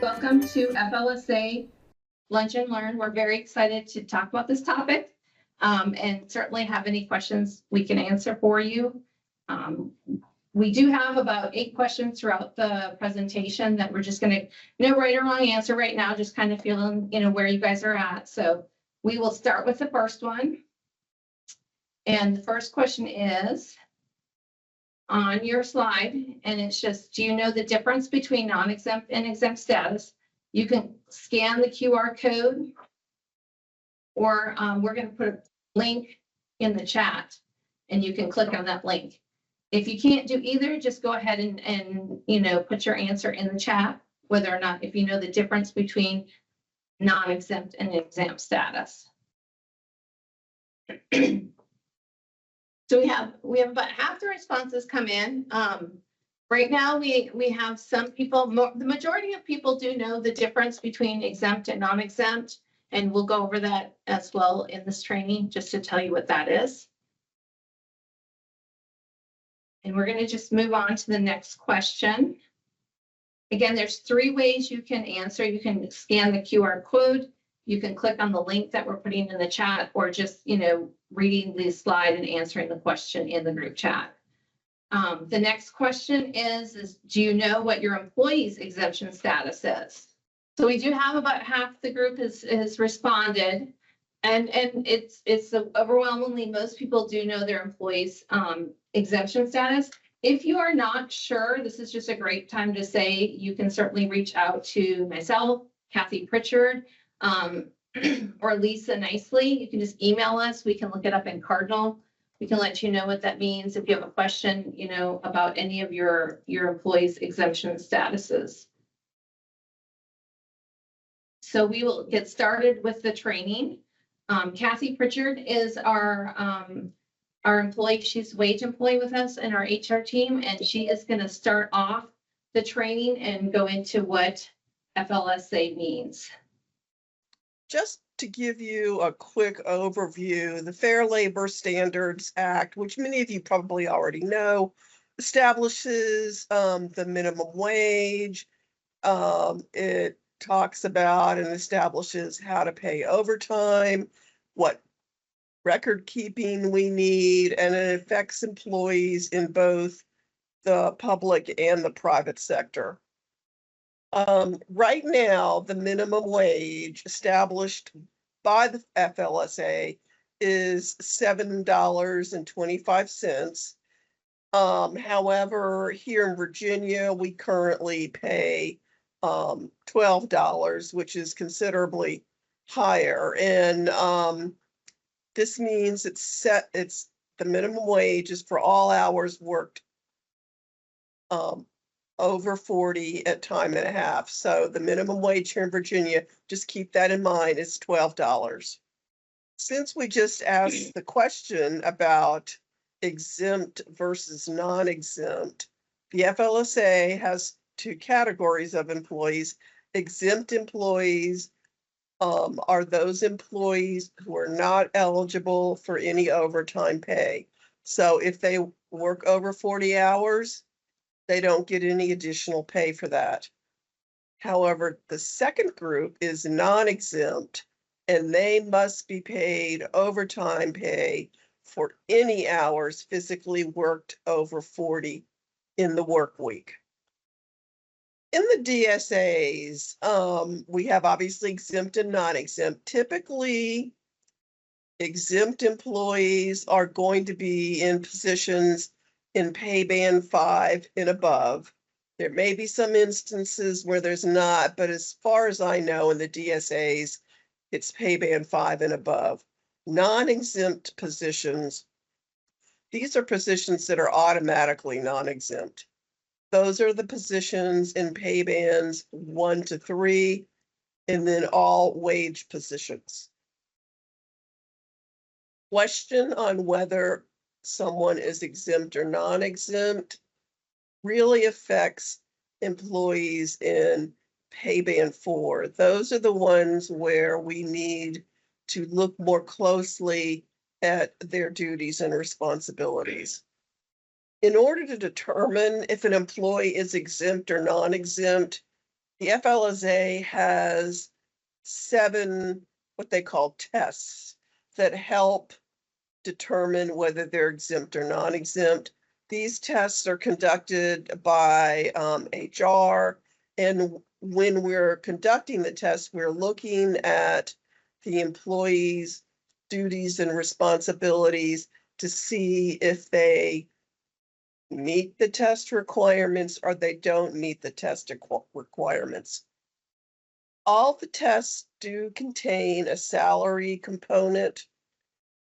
Welcome to FLSA Lunch and Learn. We're very excited to talk about this topic and certainly have any questions we can answer for you. We do have about 8 questions throughout the presentation that we're just going to, no right or wrong answer right now, just kind of feeling, where you guys are at. So we will start with the first one. And the first question is on your slide, and it's just, do you know the difference between non-exempt and exempt status? You can scan the QR code, or we're going to put a link in the chat, and you can click on that link. If you can't do either, just go ahead and put your answer in the chat, whether or not, if you know the difference between non-exempt and exempt status. So we have about half the responses come in. Right now, we have some people, the majority of people do know the difference between exempt and non-exempt, and we'll go over that as well in this training, just to tell you what that is. And we're going to just move on to the next question. Again, there's 3 ways you can answer. You can scan the QR code, you can click on the link that we're putting in the chat, or just, reading the slide and answering the question in the group chat. The next question is do you know what your employee's exemption status is? So we do have about half the group has responded, and it's overwhelmingly, most people do know their employee's exemption status. If you are not sure, this is just a great time to say you can certainly reach out to myself, Kathy Pritchard, or Lisa Nicely. You can just email us. We can look it up in Cardinal. We can let you know what that means if you have a question, about any of your employees' exemption statuses. So we will get started with the training. Kathy Pritchard is our employee. She's a wage employee with us in our HR team, and she is going to start off the training and go into what FLSA means. Just to give you a quick overview, the Fair Labor Standards Act, which many of you probably already know, establishes the minimum wage. It talks about and establishes how to pay overtime, what record keeping we need, and it affects employees in both the public and the private sector. Right now, the minimum wage established by the FLSA is $7.25. However, here in Virginia, we currently pay $12, which is considerably higher. And this means it's the minimum wage is for all hours worked over 40 at time and a half. So the minimum wage here in Virginia, just keep that in mind, is $12. Since we just asked the question about exempt versus non-exempt, the FLSA has 2 categories of employees. Exempt employees are those employees who are not eligible for any overtime pay. So if they work over 40 hours, they don't get any additional pay for that. However, the second group is non-exempt, and they must be paid overtime pay for any hours physically worked over 40 in the work week. In the DSAs, we have obviously exempt and non-exempt. Typically, exempt employees are going to be in positions in pay band 5 and above. There may be some instances where there's not, but as far as I know in the DSAs, it's pay band 5 and above. Non-exempt positions, these are positions that are automatically non-exempt. Those are the positions in pay bands 1 to 3, and then all wage positions. Question on whether someone is exempt or non-exempt really affects employees in pay band 4. Those are the ones where we need to look more closely at their duties and responsibilities. In order to determine if an employee is exempt or non-exempt, the FLSA has 7 what they call tests that help determine whether they're exempt or non-exempt. These tests are conducted by HR, and when we're conducting the test, we're looking at the employee's duties and responsibilities to see if they meet the test requirements or they don't meet the test requirements. All the tests do contain a salary component.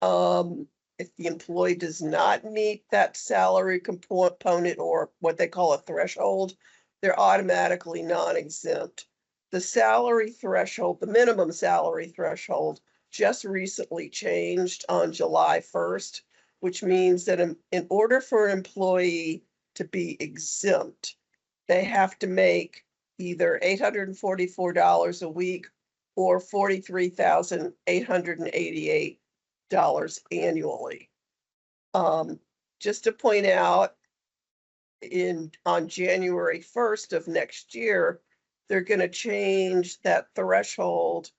If the employee does not meet that salary component or what they call a threshold, they're automatically non-exempt. The salary threshold, the minimum salary threshold, just recently changed on July 1st, which means that in order for an employee to be exempt, they have to make either $844 a week or $43,888 annually. Just to point out, on January 1st of next year, they're going to change that threshold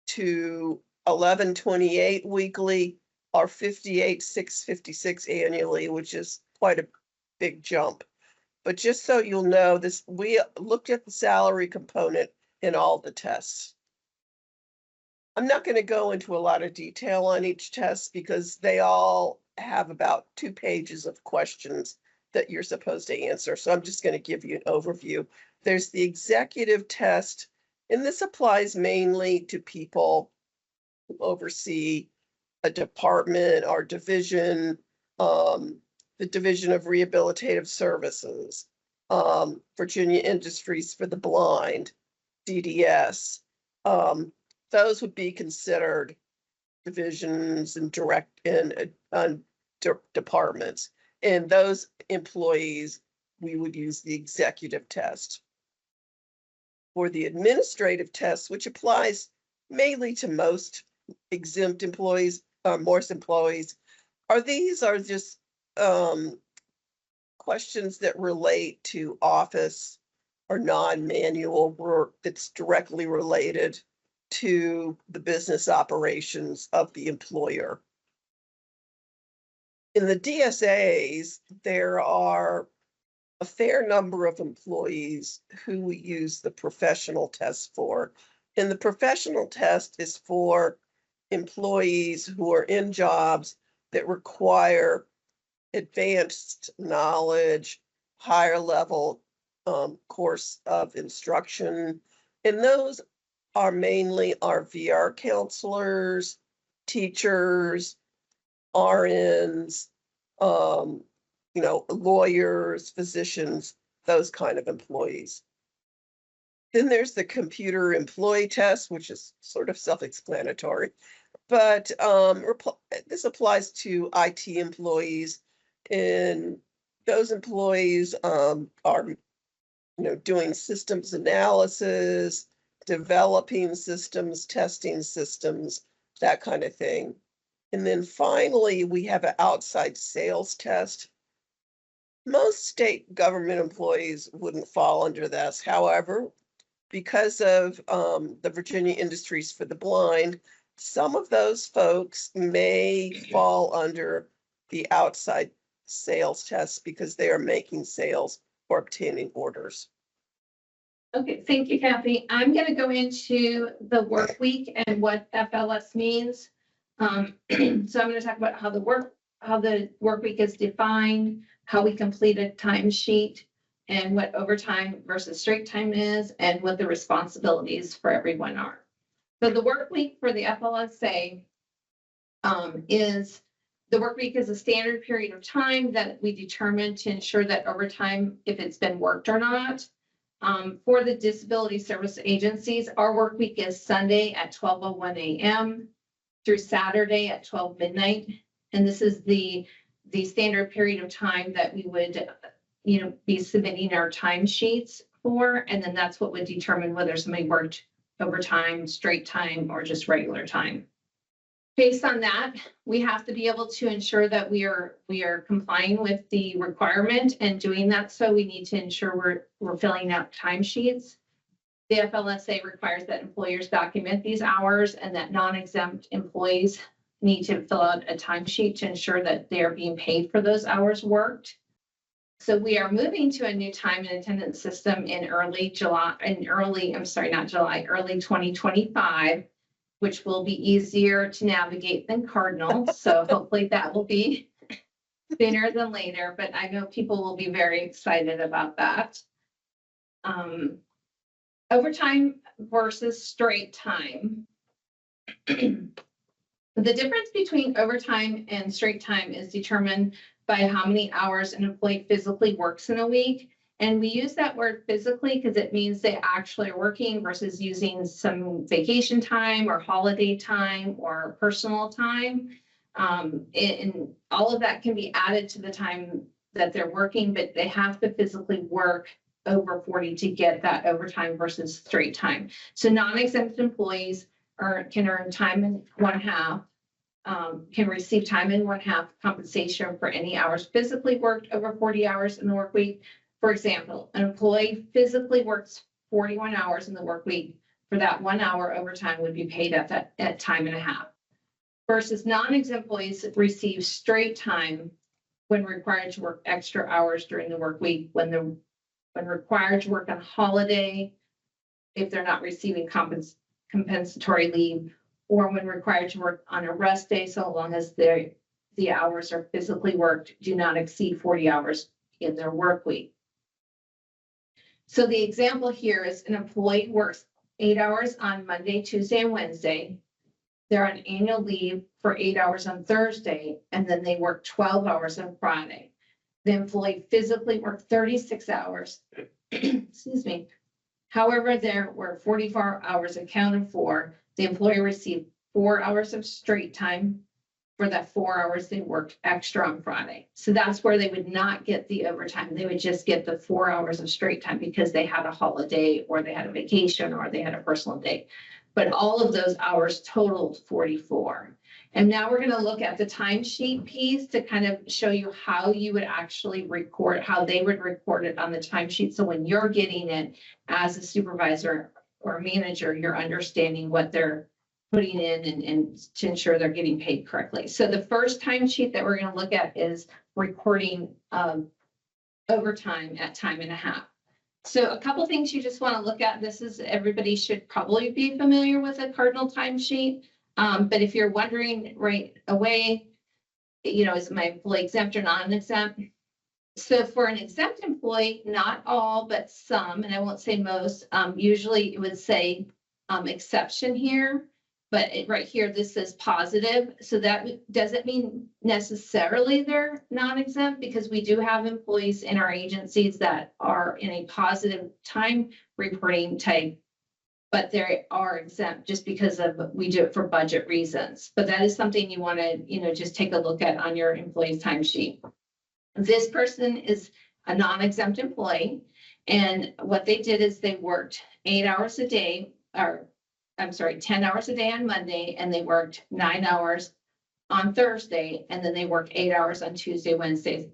to $1128 weekly or $58,656 annually, which is quite a big jump. But just so you'll know, this, we looked at the salary component in all the tests. I'm not going to go into a lot of detail on each test because they all have about 2 pages of questions that you're supposed to answer. So I'm just going to give you an overview. There's the executive test, and this applies mainly to people who oversee a department or division, the Division of Rehabilitative Services, Virginia Industries for the Blind, DDS. Those would be considered divisions and departments. And those employees, we would use the executive test. For the administrative test, which applies mainly to most exempt employees, most employees, these are just questions that relate to office or non-manual work that's directly related to the business operations of the employer. In the DSAs, there are a fair number of employees who we use the professional test for. And the professional test is for employees who are in jobs that require advanced knowledge, higher level course of instruction. And those are mainly our VR counselors, teachers, RNs, lawyers, physicians, those kind of employees. Then there's the computer employee test, which is sort of self-explanatory, but this applies to IT employees, and those employees are, doing systems analysis, developing systems, testing systems, that kind of thing. And then finally, we have an outside sales test. Most state government employees wouldn't fall under this. However, because of the Virginia Industries for the Blind, some of those folks may fall under the outside sales test because they are making sales or obtaining orders. Okay, thank you, Kathy. I'm going to go into the work week and what FLS means. So I'm going to talk about how the work week is defined, how we complete a timesheet, and what overtime versus straight time is, and what the responsibilities for everyone are. So the work week for the FLSA is the work week is a standard period of time that we determine to ensure that overtime, if it's been worked or not. For the disability service agencies, our work week is Sunday at 12:01 a.m. through Saturday at 12 midnight. And this is the standard period of time that we would, be submitting our timesheets for. And then that's what would determine whether somebody worked overtime, straight time, or just regular time. Based on that, we have to be able to ensure that we are complying with the requirement, and doing that, so we need to ensure we're filling out timesheets. The FLSA requires that employers document these hours and that non-exempt employees need to fill out a timesheet to ensure that they are being paid for those hours worked. So we are moving to a new time and attendance system in early 2025, which will be easier to navigate than Cardinal. So hopefully that will be sooner than later, but I know people will be very excited about that. Overtime versus straight time. The difference between overtime and straight time is determined by how many hours an employee physically works in a week. And we use that word physically because it means they actually are working versus using some vacation time or holiday time or personal time. And all of that can be added to the time that they're working, but they have to physically work over 40 to get that overtime versus straight time. So non-exempt employees can earn time and 1/2, can receive time and 1/2 compensation for any hours physically worked over 40 hours in the work week. For example, an employee physically works 41 hours in the work week. For that 1 hour overtime would be paid at time and 1/2. Versus non-exempt employees receive straight time when required to work extra hours during the work week, when required to work on holiday, if they're not receiving compensatory leave, or when required to work on a rest day, so long as the hours are physically worked do not exceed 40 hours in their work week. So the example here is an employee works 8 hours on Monday, Tuesday, and Wednesday. They're on annual leave for 8 hours on Thursday, and then they work 12 hours on Friday. The employee physically worked 36 hours. Excuse me. However, there were 44 hours accounted for. The employer received 4 hours of straight time for that 4 hours they worked extra on Friday. So that's where they would not get the overtime. They would just get the 4 hours of straight time because they had a holiday or they had a vacation or they had a personal day. But all of those hours totaled 44. And now we're going to look at the timesheet piece to kind of show you how you would actually record, how they would record it on the timesheet. So when you're getting it as a supervisor or manager, you're understanding what they're putting in and to ensure they're getting paid correctly. So the first timesheet that we're going to look at is recording overtime at time and 1/2. So a couple things you just want to look at. Everybody should probably be familiar with a Cardinal timesheet. But if you're wondering right away, is my employee exempt or non-exempt? So for an exempt employee, not all, but some, and I won't say most, usually it would say exception here. But right here, this says positive. So that doesn't mean necessarily they're non-exempt, because we do have employees in our agencies that are in a positive time reporting type, but they are exempt just because we do it for budget reasons. But that is something you want to, just take a look at on your employee's timesheet. This person is a non-exempt employee. And what they did is they worked 8 hours a day, 10 hours a day on Monday, and they worked 9 hours on Thursday, and then they worked 8 hours on Tuesday, Wednesday,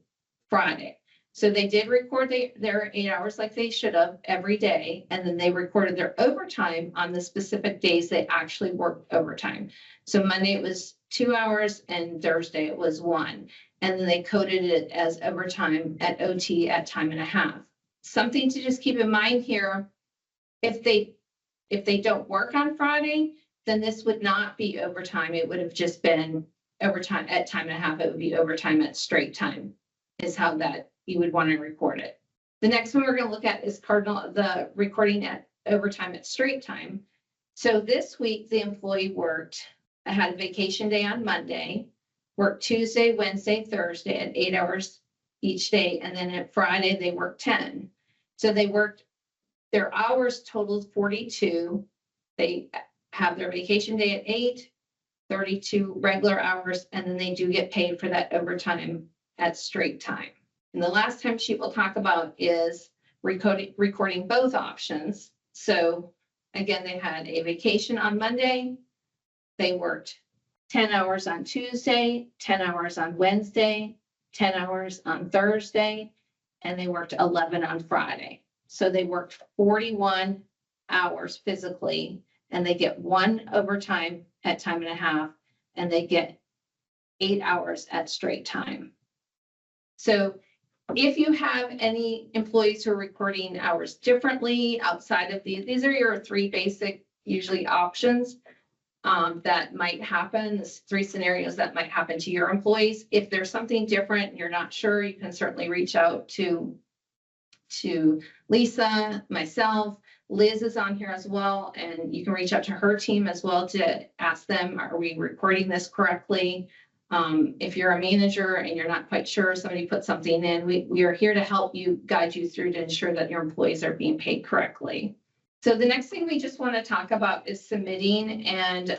Friday. So they did record their 8 hours like they should have every day, and then they recorded their overtime on the specific days they actually worked overtime. So Monday it was 2 hours, and Thursday it was 1. And then they coded it as overtime at OT at time and 1/2. Something to just keep in mind here, if they don't work on Friday, then this would not be overtime. It would have just been overtime at time and 1/2. It would be overtime at straight time, is how that you would want to record it. The next one we're going to look at is the recording at overtime at straight time. So this week, the employee had a vacation day on Monday, worked Tuesday, Wednesday, Thursday at 8 hours each day. And then at Friday, they worked 10. So their hours totaled 42. They have their vacation day at 8, 32 regular hours, and then they do get paid for that overtime at straight time. And the last timesheet we'll talk about is recording both options. So again, they had a vacation on Monday. They worked 10 hours on Tuesday, 10 hours on Wednesday, 10 hours on Thursday, and they worked 11 on Friday. So they worked 41 hours physically, and they get 1 overtime at time and a half, and they get 8 hours at straight time. So if you have any employees who are recording hours differently outside of these are your 3 basic usually options that might happen, the 3 scenarios that might happen to your employees. If there's something different, you're not sure, you can certainly reach out to Lisa, myself. Liz is on here as well, and you can reach out to her team as well to ask them, are we recording this correctly? If you're a manager and you're not quite sure, somebody put something in, we are here to help you, guide you through to ensure that your employees are being paid correctly. So the next thing we just want to talk about is submitting and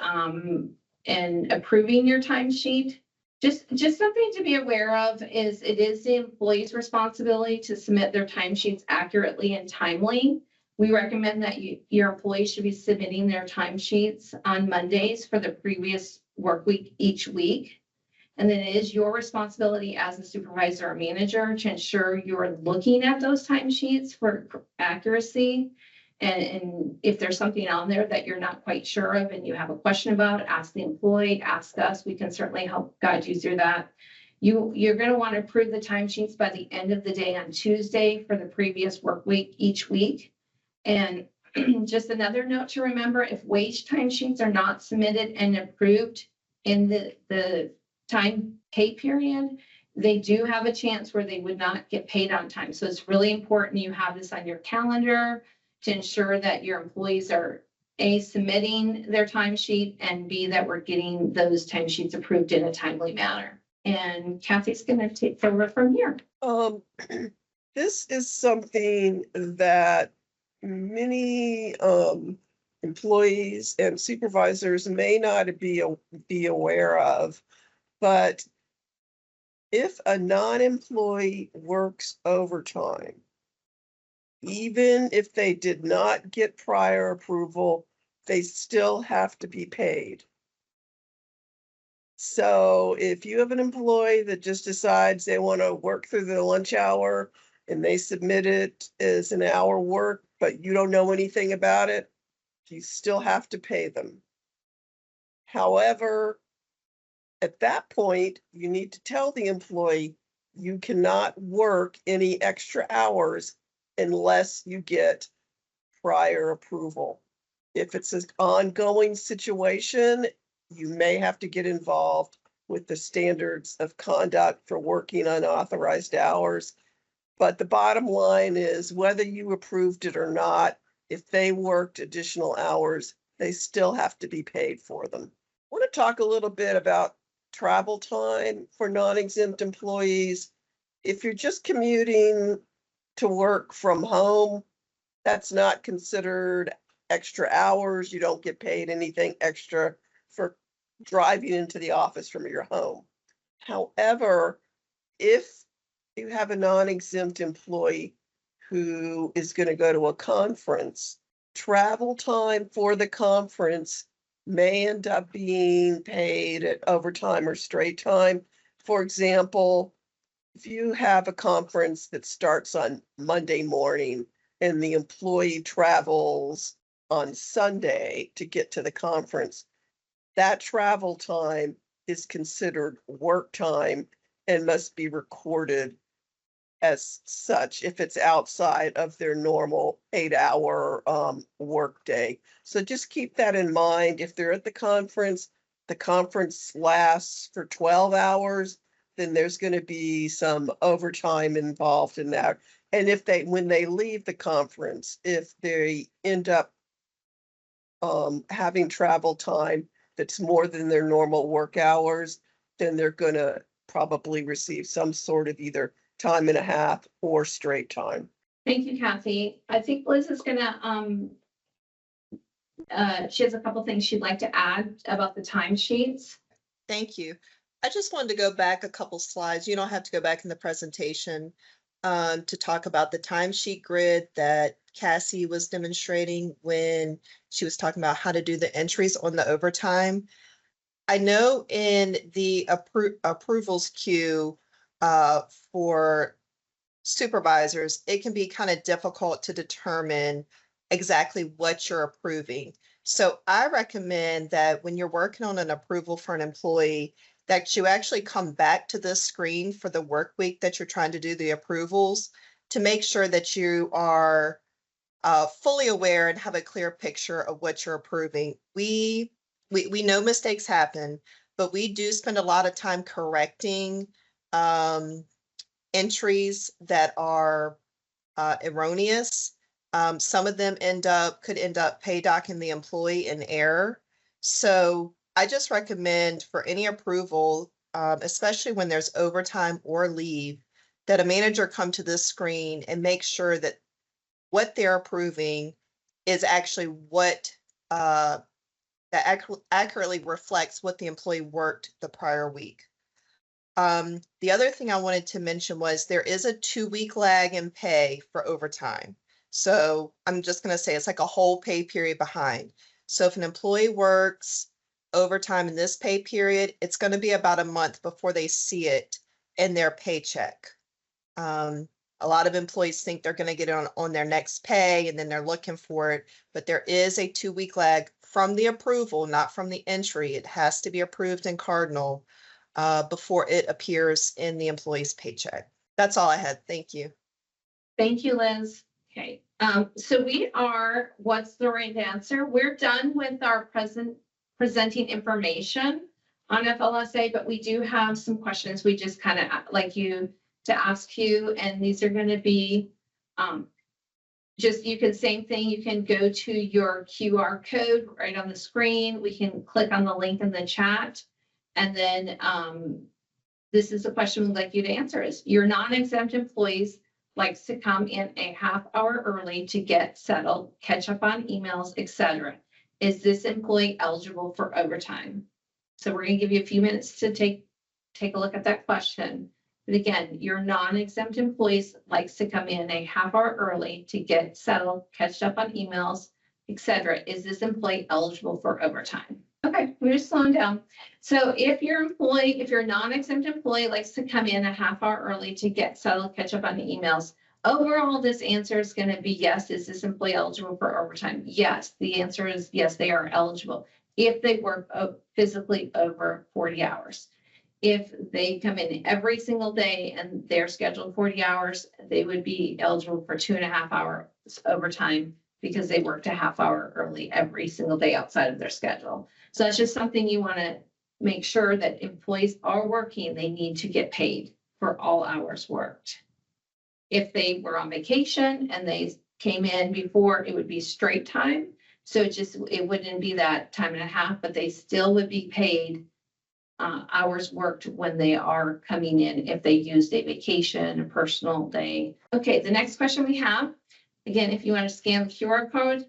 approving your timesheet. Just something to be aware of is it is the employee's responsibility to submit their timesheets accurately and timely. We recommend that your employees should be submitting their timesheets on Mondays for the previous work week each week. And then it is your responsibility as a supervisor or manager to ensure you're looking at those timesheets for accuracy. And if there's something on there that you're not quite sure of and you have a question about, ask the employee, ask us. We can certainly help guide you through that. You're going to want to approve the timesheets by the end of the day on Tuesday for the previous work week each week. And just another note to remember, if wage timesheets are not submitted and approved in the time pay period, they do have a chance where they would not get paid on time. So it's really important you have this on your calendar to ensure that your employees are A, submitting their timesheet, and B, that we're getting those timesheets approved in a timely manner. And Kathy's going to take over from here. This is something that many employees and supervisors may not be aware of, but if a non-employee works overtime, even if they did not get prior approval, they still have to be paid. So if you have an employee that just decides they want to work through the lunch hour and they submit it as an hour work, but you don't know anything about it, you still have to pay them. However, at that point, you need to tell the employee you cannot work any extra hours unless you get prior approval. If it's an ongoing situation, you may have to get involved with the standards of conduct for working unauthorized hours. But the bottom line is whether you approved it or not, if they worked additional hours, they still have to be paid for them. I want to talk a little bit about travel time for non-exempt employees. If you're just commuting to work from home, that's not considered extra hours. You don't get paid anything extra for driving into the office from your home. However, if you have a non-exempt employee who is going to go to a conference, travel time for the conference may end up being paid at overtime or straight time. For example, if you have a conference that starts on Monday morning and the employee travels on Sunday to get to the conference, that travel time is considered work time and must be recorded as such if it's outside of their normal 8-hour work day. So just keep that in mind. If they're at the conference lasts for 12 hours, then there's going to be some overtime involved in that. And when they leave the conference, if they end up having travel time that's more than their normal work hours, then they're going to probably receive some sort of either time and a half or straight time. Thank you, Kathy. I think Liz is gonna, she has a couple things she'd like to add about the timesheets. Thank you. I just wanted to go back a couple slides. You don't have to go back in the presentation to talk about the timesheet grid that Cassie was demonstrating when she was talking about how to do the entries on the overtime. I know in the approvals queue for supervisors, it can be kind of difficult to determine exactly what you're approving. So I recommend that when you're working on an approval for an employee, that you actually come back to this screen for the work week that you're trying to do the approvals to make sure that you are fully aware and have a clear picture of what you're approving. We know mistakes happen, but we do spend a lot of time correcting entries that are erroneous. Some of them could end up pay docking the employee in error. So I just recommend for any approval, especially when there's overtime or leave, that a manager come to this screen and make sure that what they're approving is actually what that accurately reflects what the employee worked the prior week. The other thing I wanted to mention was there is a 2-week lag in pay for overtime. So I'm just going to say it's like a whole pay period behind. So if an employee works overtime in this pay period, it's going to be about a month before they see it in their paycheck. A lot of employees think they're going to get it on their next pay and then they're looking for it, but there is a 2-week lag from the approval, not from the entry. It has to be approved in Cardinal before it appears in the employee's paycheck. That's all I had. Thank you. Thank you, Liz. Okay, so what's the right answer? We're done with our presenting information on FLSA, but we do have some questions we just kind of like you to ask you, and these are going to be same thing. You can go to your QR code right on the screen. We can click on the link in the chat. And then this is a question we'd like you to answer is your non-exempt employees likes to come in a half hour early to get settled, catch up on emails, etc. Is this employee eligible for overtime? So we're going to give you a few minutes to take a look at that question. But again, your non-exempt employees likes to come in a half hour early to get settled, catch up on emails, etc. Is this employee eligible for overtime? Okay, we're just slowing down. So if your non-exempt employee likes to come in a half hour early to get settled, catch up on the emails, overall, this answer is going to be yes. Is this employee eligible for overtime? Yes. The answer is yes, they are eligible if they work physically over 40 hours. If they come in every single day and they're scheduled 40 hours, they would be eligible for 2.5 hours overtime because they worked a half hour early every single day outside of their schedule. So that's just something you want to make sure that employees are working. They need to get paid for all hours worked. If they were on vacation and they came in before, it would be straight time. So it wouldn't be that time and a half, but they still would be paid hours worked when they are coming in if they used a vacation, a personal day. Okay, the next question we have, again, if you want to scan the QR code,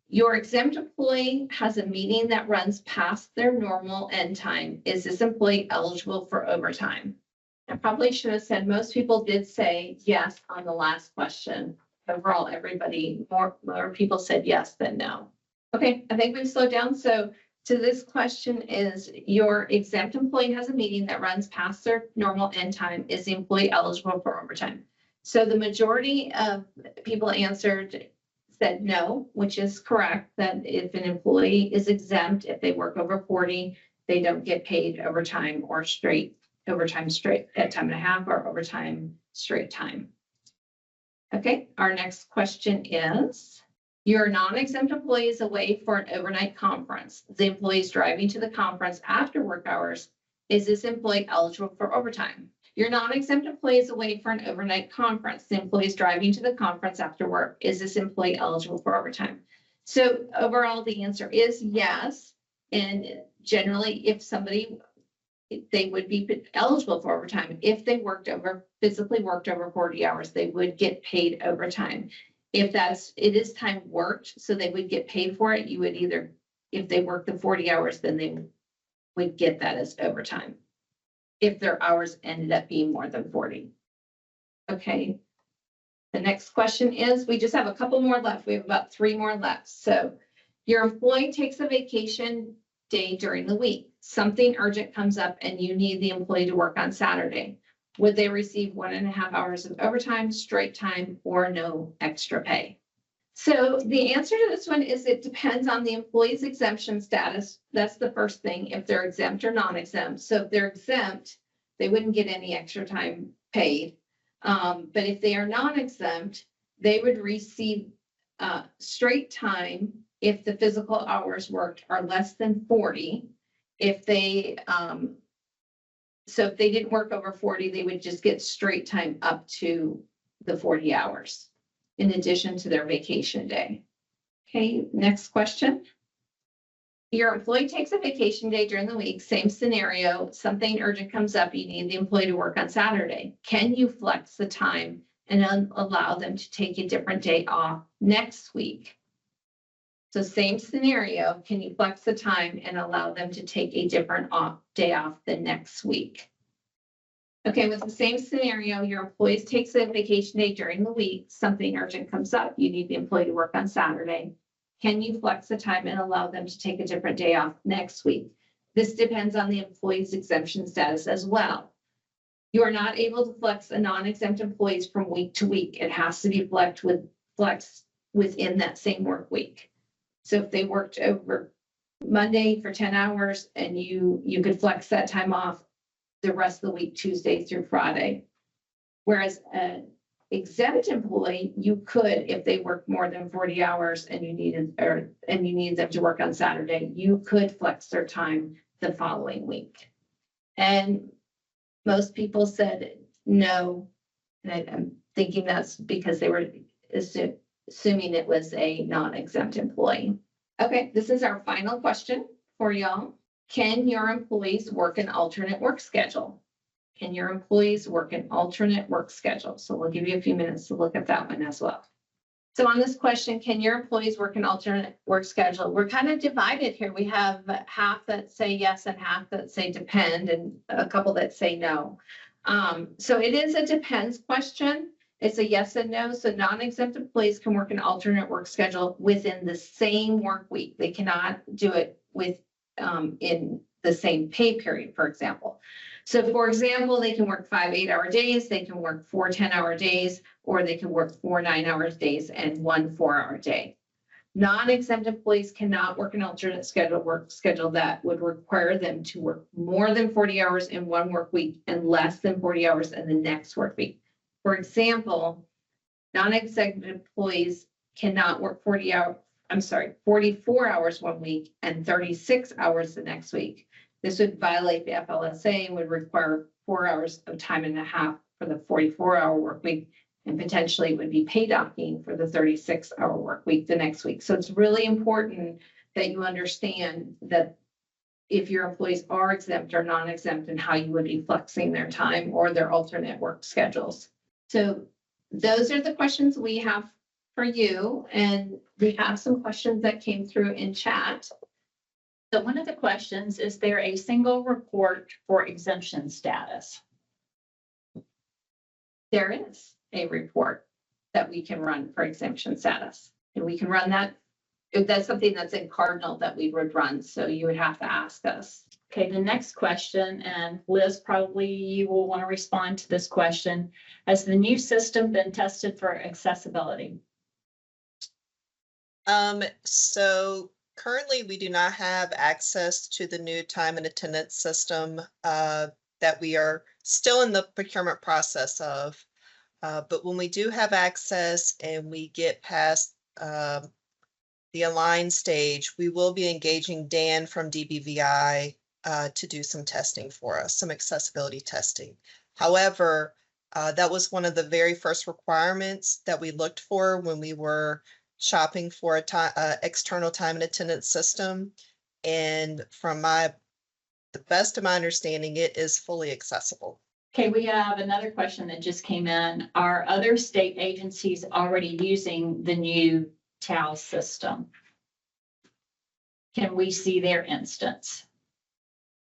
your exempt employee has a meeting that runs past their normal end time. Is this employee eligible for overtime? I probably should have said most people did say yes on the last question. Overall, more people said yes than no. Okay, I think we've slowed down. So to this question is your exempt employee has a meeting that runs past their normal end time. Is the employee eligible for overtime? So the majority of people said no, which is correct, that if an employee is exempt, if they work over 40, they don't get paid overtime or overtime straight at time and a half or overtime straight time. Okay, our next question is, your non-exempt employee is away for an overnight conference. The employee is driving to the conference after work hours. Is this employee eligible for overtime? Your non-exempt employee is away for an overnight conference. The employee is driving to the conference after work. Is this employee eligible for overtime? So overall, the answer is yes. And generally, they would be eligible for overtime. If they physically worked over 40 hours, they would get paid overtime. It is time worked, so they would get paid for it. You would if they work the 40 hours, then they would get that as overtime if their hours ended up being more than 40. Okay. The next question is, we just have a couple more left. We have about 3 more left. So your employee takes a vacation day during the week. Something urgent comes up and you need the employee to work on Saturday. Would they receive 1.5 hours of overtime, straight time, or no extra pay? So the answer to this one is it depends on the employee's exemption status. That's the first thing, if they're exempt or non-exempt. So if they're exempt, they wouldn't get any extra time paid. But if they are non-exempt, they would receive straight time if the physical hours worked are less than 40. If they, so if they didn't work over 40, they would just get straight time up to the 40 hours in addition to their vacation day. Okay, next question. Your employee takes a vacation day during the week, same scenario, something urgent comes up, you need the employee to work on Saturday. Can you flex the time and allow them to take a different day off next week? So same scenario, can you flex the time and allow them to take a different day off the next week? Okay, with the same scenario, your employee takes a vacation day during the week, something urgent comes up, you need the employee to work on Saturday. Can you flex the time and allow them to take a different day off next week? This depends on the employee's exemption status as well. You are not able to flex a non-exempt employees from week to week. It has to be flexed within that same work week. So if they worked over Monday for 10 hours and you could flex that time off the rest of the week, Tuesday through Friday. Whereas an exempt employee, you could, if they work more than 40 hours and you needed them to work on Saturday, you could flex their time the following week. And most people said no. And I'm thinking that's because they were assuming it was a non-exempt employee. Okay, this is our final question for y'all. Can your employees work an alternate work schedule? Can your employees work an alternate work schedule? So we'll give you a few minutes to look at that one as well. So on this question, can your employees work an alternate work schedule? We're kind of divided here. We have half that say yes and half that say depend and a couple that say no. So it is a depends question. It's a yes and no. So non-exempt employees can work an alternate work schedule within the same work week. They cannot do it in the same pay period, for example. So for example, they can work 5 8-hour days, they can work 4 10-hour days, or they can work 4 9-hour days and 1 4-hour day. Non-exempt employees cannot work an alternate work schedule that would require them to work more than 40 hours in one work week and less than 40 hours in the next work week. For example, non-exempt employees cannot work 44 hours one week and 36 hours the next week. This would violate the FLSA and would require 4 hours of time and a half for the 44-hour work week, and potentially would be pay docking for the 36-hour work week the next week. So it's really important that you understand that if your employees are exempt or non-exempt and how you would be flexing their time or their alternate work schedules. So those are the questions we have for you, and we have some questions that came through in chat. So one of the questions, is there a single report for exemption status? There is a report that we can run for exemption status, and we can run that. If that's something that's in Cardinal that we would run, so you would have to ask us. Okay, the next question, and Liz, probably you will want to respond to this question. Has the new system been tested for accessibility? So currently we do not have access to the new time and attendance system that we are still in the procurement process of. But when we do have access and we get past the align stage, we will be engaging Dan from DBVI to do some testing for us, some accessibility testing. However, that was one of the very first requirements that we looked for when we were shopping for a external time and attendance system. And from the best of my understanding, it is fully accessible. Okay, we have another question that just came in. Are other state agencies already using the new TAL system? Can we see their instance?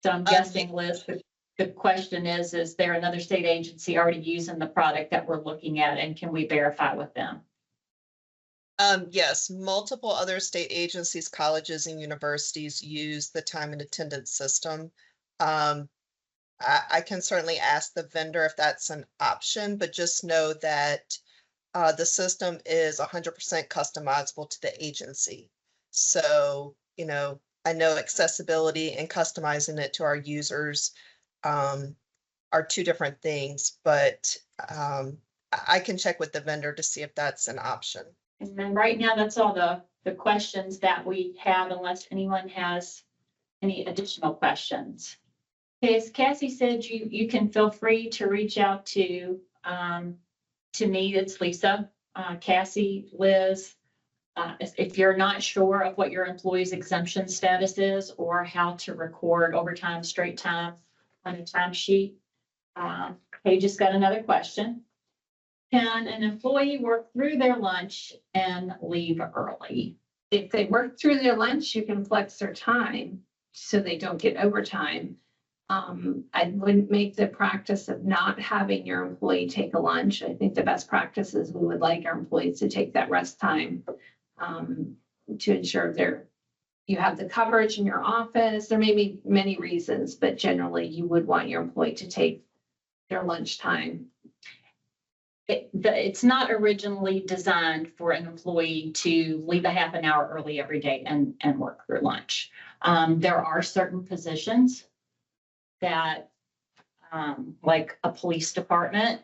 So I'm guessing, Liz, the question is there another state agency already using the product that we're looking at, and can we verify with them? Yes, multiple other state agencies, colleges, and universities use the time and attendance system. I can certainly ask the vendor if that's an option, but just know that the system is 100% customizable to the agency. So, I know accessibility and customizing it to our users are two different things, but I can check with the vendor to see if that's an option. And then right now, that's all the questions that we have, unless anyone has any additional questions. Okay, as Cassie said, you can feel free to reach out to me, it's Lisa, Cassie, Liz. If you're not sure of what your employee's exemption status is or how to record overtime, straight time on a timesheet. Paige just got another question. Can an employee work through their lunch and leave early? If they work through their lunch, you can flex their time so they don't get overtime. I wouldn't make the practice of not having your employee take a lunch. I think the best practice is we would like our employees to take that rest time to ensure you have the coverage in your office. There may be many reasons, but generally you would want your employee to take their lunch time. It's not originally designed for an employee to leave a half an hour early every day and work through lunch. There are certain positions that, like a police department,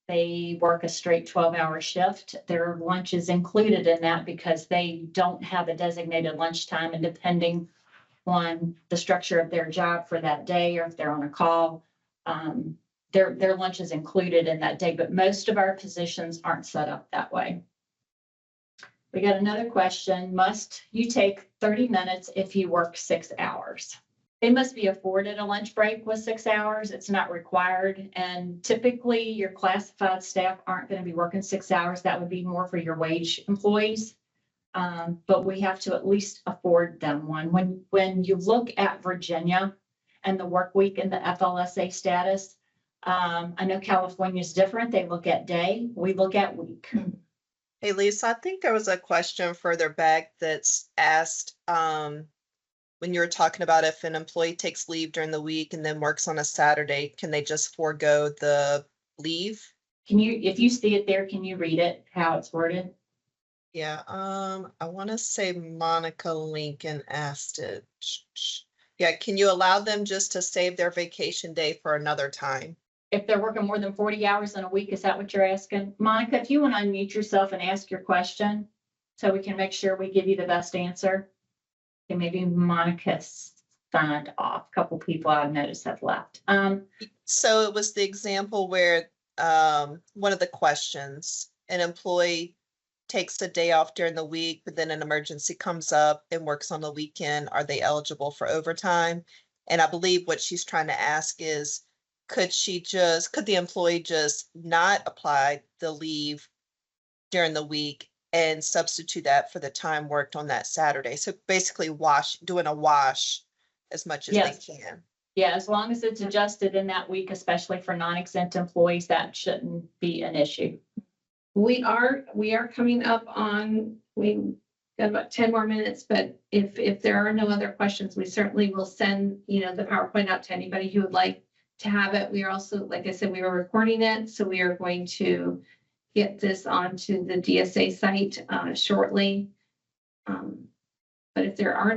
they work a straight 12-hour shift. Their lunch is included in that because they don't have a designated lunchtime, and depending on the structure of their job for that day, or if they're on a call, their lunch is included in that day, but most of our positions aren't set up that way. We got another question. Must you take 30 minutes if you work 6 hours? They must be afforded a lunch break with 6 hours. It's not required. And typically your classified staff aren't going to be working 6 hours. That would be more for your wage employees. But we have to at least afford them one. When you look at Virginia and the work week and the FLSA status, I know California is different. They look at day, we look at week. Hey, Lisa, I think there was a question further back that's asked when you were talking about if an employee takes leave during the week and then works on a Saturday, can they just forego the leave? If you see it there, can you read it, how it's worded? Yeah, I want to say Monica Lincoln asked it. Yeah, can you allow them just to save their vacation day for another time? If they're working more than 40 hours in a week, is that what you're asking? Monica, if you want to unmute yourself and ask your question so we can make sure we give you the best answer. And maybe Monica signed off. A couple people I've noticed have left. So it was the example where one of the questions, an employee takes a day off during the week, but then an emergency comes up and works on the weekend. Are they eligible for overtime? And I believe what she's trying to ask is, could the employee just not apply the leave during the week and substitute that for the time worked on that Saturday? So basically doing a wash as much as Yes. they can. Yeah, as long as it's adjusted in that week, especially for non-exempt employees, that shouldn't be an issue. We are coming up on, we got about 10 more minutes, but if there are no other questions, we certainly will send, the PowerPoint out to anybody who would like to have it. We are also, like I said, we were recording it, so we are going to get this onto the DSA site shortly. But if there are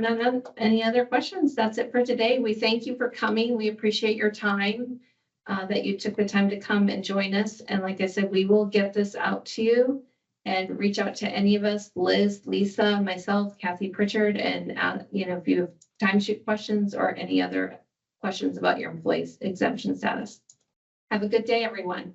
any other questions, that's it for today. We thank you for coming. We appreciate your time, that you took the time to come and join us. And like I said, we will get this out to you and reach out to any of us, Liz, Lisa, myself, Kathy Pritchard, and if you have timesheet questions or any other questions about your employees' exemption status. Have a good day, everyone.